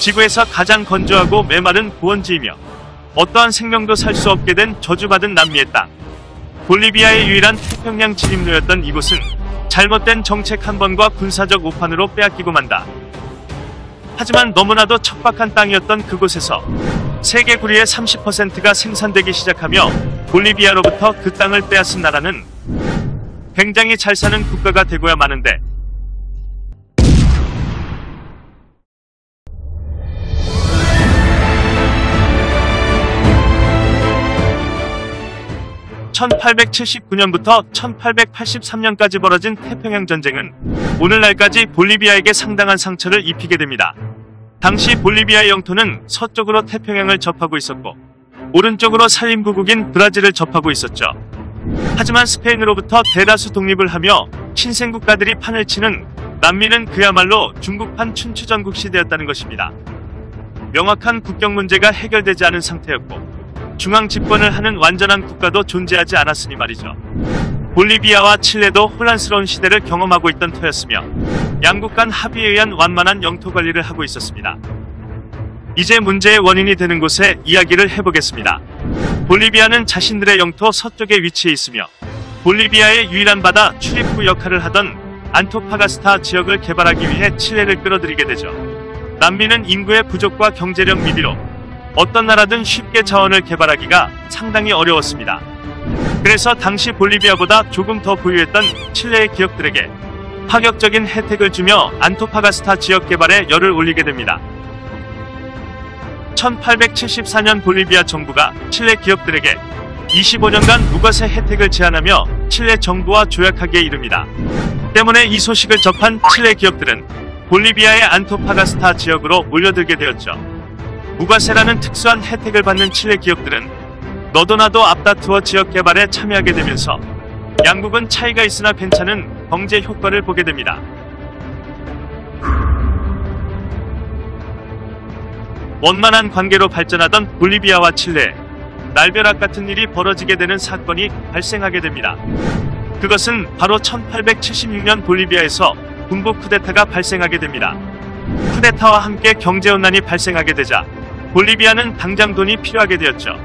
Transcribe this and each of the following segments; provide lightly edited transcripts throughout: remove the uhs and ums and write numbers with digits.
지구에서 가장 건조하고 메마른 고원지이며 어떠한 생명도 살 수 없게 된 저주받은 남미의 땅. 볼리비아의 유일한 태평양 진입로였던 이곳은 잘못된 정책 한 번과 군사적 오판으로 빼앗기고 만다. 하지만 너무나도 척박한 땅이었던 그곳에서 세계 구리의 30%가 생산되기 시작하며 볼리비아로부터 그 땅을 빼앗은 나라는 굉장히 잘 사는 국가가 되고야 마는데, (1879년부터 1883년까지) 벌어진 태평양 전쟁은 오늘날까지 볼리비아에게 상당한 상처를 입히게 됩니다. 당시 볼리비아의 영토는 서쪽으로 태평양을 접하고 있었고 오른쪽으로 산림구국인 브라질을 접하고 있었죠. 하지만 스페인으로부터 대다수 독립을 하며 신생국가들이 판을 치는 남미는 그야말로 중국판 춘추전국 시대였다는 것입니다. 명확한 국경 문제가 해결되지 않은 상태였고 중앙 집권을 하는 완전한 국가도 존재하지 않았으니 말이죠. 볼리비아와 칠레도 혼란스러운 시대를 경험하고 있던 터였으며 양국 간 합의에 의한 완만한 영토 관리를 하고 있었습니다. 이제 문제의 원인이 되는 곳에 이야기를 해보겠습니다. 볼리비아는 자신들의 영토 서쪽에 위치해 있으며 볼리비아의 유일한 바다 출입구 역할을 하던 안토파가스타 지역을 개발하기 위해 칠레를 끌어들이게 되죠. 남미는 인구의 부족과 경제력 미비로 어떤 나라든 쉽게 자원을 개발하기가 상당히 어려웠습니다. 그래서 당시 볼리비아보다 조금 더 부유했던 칠레의 기업들에게 파격적인 혜택을 주며 안토파가스타 지역 개발에 열을 올리게 됩니다. 1874년 볼리비아 정부가 칠레 기업들에게 25년간 무과세 혜택을 제한하며 칠레 정부와 조약하기에 이릅니다. 때문에 이 소식을 접한 칠레 기업들은 볼리비아의 안토파가스타 지역으로 몰려들게 되었죠. 무과세라는 특수한 혜택을 받는 칠레 기업들은 너도나도 앞다투어 지역 개발에 참여하게 되면서 양국은 차이가 있으나 괜찮은 경제 효과를 보게 됩니다. 원만한 관계로 발전하던 볼리비아와 칠레에 날벼락 같은 일이 벌어지게 되는 사건이 발생하게 됩니다. 그것은 바로 1876년 볼리비아에서 군부 쿠데타가 발생하게 됩니다. 쿠데타와 함께 경제혼란이 발생하게 되자 볼리비아는 당장 돈이 필요하게 되었죠.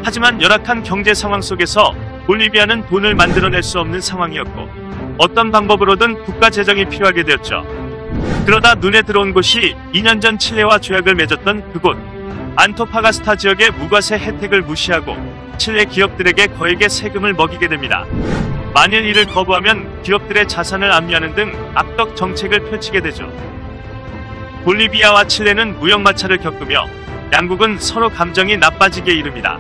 하지만 열악한 경제 상황 속에서 볼리비아는 돈을 만들어낼 수 없는 상황이었고 어떤 방법으로든 국가 재정이 필요하게 되었죠. 그러다 눈에 들어온 곳이 2년 전 칠레와 조약을 맺었던 그곳 안토파가스타 지역의 무과세 혜택을 무시하고 칠레 기업들에게 거액의 세금을 먹이게 됩니다. 만일 이를 거부하면 기업들의 자산을 압류하는 등 악덕 정책을 펼치게 되죠. 볼리비아와 칠레는 무역 마찰을 겪으며 양국은 서로 감정이 나빠지게 이릅니다.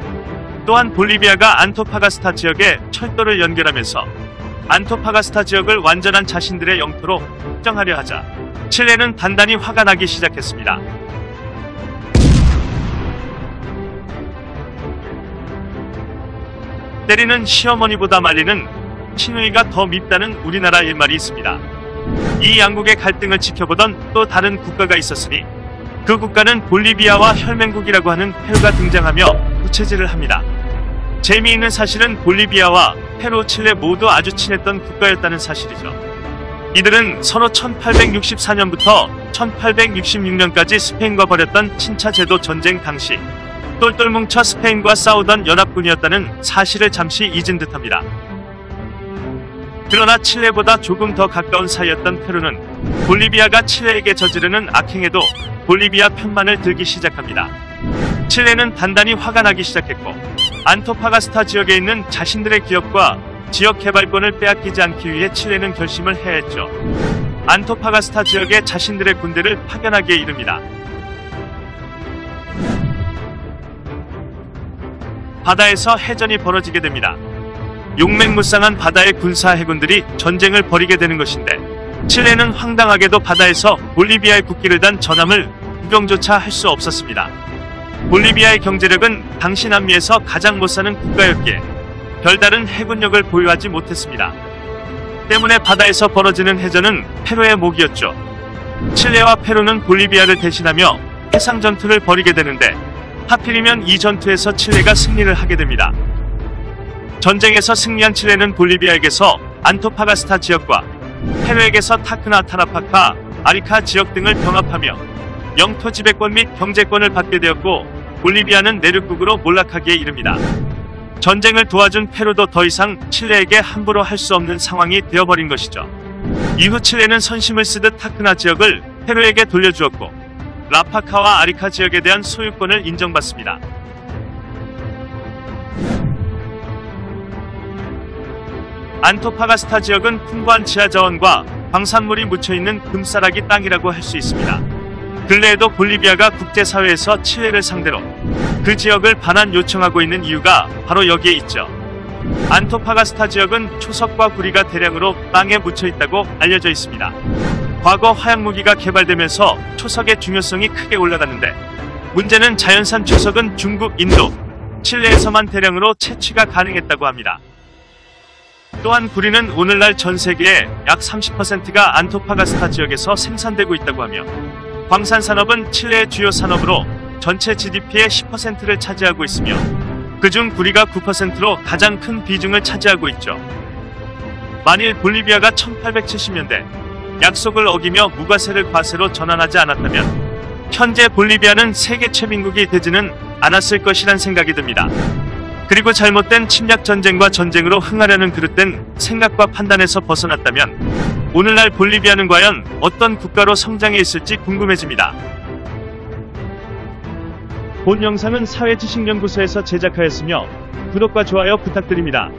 또한 볼리비아가 안토파가스타 지역에 철도를 연결하면서 안토파가스타 지역을 완전한 자신들의 영토로 확정하려 하자 칠레는 단단히 화가 나기 시작했습니다. 때리는 시어머니보다 말리는 시누이가 더 밉다는 우리나라 일말이 있습니다. 이 양국의 갈등을 지켜보던 또 다른 국가가 있었으니 그 국가는 볼리비아와 혈맹국이라고 하는 페루가 등장하며 부채질을 합니다. 재미있는 사실은 볼리비아와 페루, 칠레 모두 아주 친했던 국가였다는 사실이죠. 이들은 서로 1864년부터 1866년까지 스페인과 벌였던 친차제도 전쟁 당시 똘똘 뭉쳐 스페인과 싸우던 연합군이었다는 사실을 잠시 잊은 듯합니다. 그러나 칠레보다 조금 더 가까운 사이였던 페루는 볼리비아가 칠레에게 저지르는 악행에도 볼리비아 편만을 들기 시작합니다. 칠레는 단단히 화가 나기 시작했고 안토파가스타 지역에 있는 자신들의 기업과 지역 개발권을 빼앗기지 않기 위해 칠레는 결심을 해야 했죠. 안토파가스타 지역에 자신들의 군대를 파견하기에 이릅니다. 바다에서 해전이 벌어지게 됩니다. 용맹무쌍한 바다의 군사 해군들이 전쟁을 벌이게 되는 것인데 칠레는 황당하게도 바다에서 볼리비아의 국기를 단 전함을 구경조차 할 수 없었습니다. 볼리비아의 경제력은 당시 남미에서 가장 못사는 국가였기에 별다른 해군력을 보유하지 못했습니다. 때문에 바다에서 벌어지는 해전은 페루의 목이었죠. 칠레와 페루는 볼리비아를 대신하며 해상 전투를 벌이게 되는데 하필이면 이 전투에서 칠레가 승리를 하게 됩니다. 전쟁에서 승리한 칠레는 볼리비아에게서 안토파가스타 지역과 페루에게서 타크나 타라파카, 아리카 지역 등을 병합하며 영토 지배권 및 경제권을 받게 되었고 볼리비아는 내륙국으로 몰락하기에 이릅니다. 전쟁을 도와준 페루도 더 이상 칠레에게 함부로 할 수 없는 상황이 되어버린 것이죠. 이후 칠레는 선심을 쓰듯 타크나 지역을 페루에게 돌려주었고 라파카와 아리카 지역에 대한 소유권을 인정받습니다. 안토파가스타 지역은 풍부한 지하자원과 광산물이 묻혀있는 금싸라기 땅이라고 할 수 있습니다. 근래에도 볼리비아가 국제사회에서 칠레를 상대로 그 지역을 반환 요청하고 있는 이유가 바로 여기에 있죠. 안토파가스타 지역은 초석과 구리가 대량으로 땅에 묻혀있다고 알려져 있습니다. 과거 화약무기가 개발되면서 초석의 중요성이 크게 올라갔는데 문제는 자연산 초석은 중국, 인도, 칠레에서만 대량으로 채취가 가능했다고 합니다. 또한 구리는 오늘날 전 세계의 약 30%가 안토파가스타 지역에서 생산되고 있다고 하며 광산 산업은 칠레의 주요 산업으로 전체 GDP의 10%를 차지하고 있으며 그중 구리가 9%로 가장 큰 비중을 차지하고 있죠. 만일 볼리비아가 1870년대 약속을 어기며 무과세를 과세로 전환하지 않았다면 현재 볼리비아는 세계 최빈국이 되지는 않았을 것이란 생각이 듭니다. 그리고 잘못된 침략 전쟁과 전쟁으로 흥하려는 그릇된 생각과 판단에서 벗어났다면 오늘날 볼리비아는 과연 어떤 국가로 성장해 있을지 궁금해집니다. 본 영상은 사회지식연구소에서 제작하였으며 구독과 좋아요 부탁드립니다.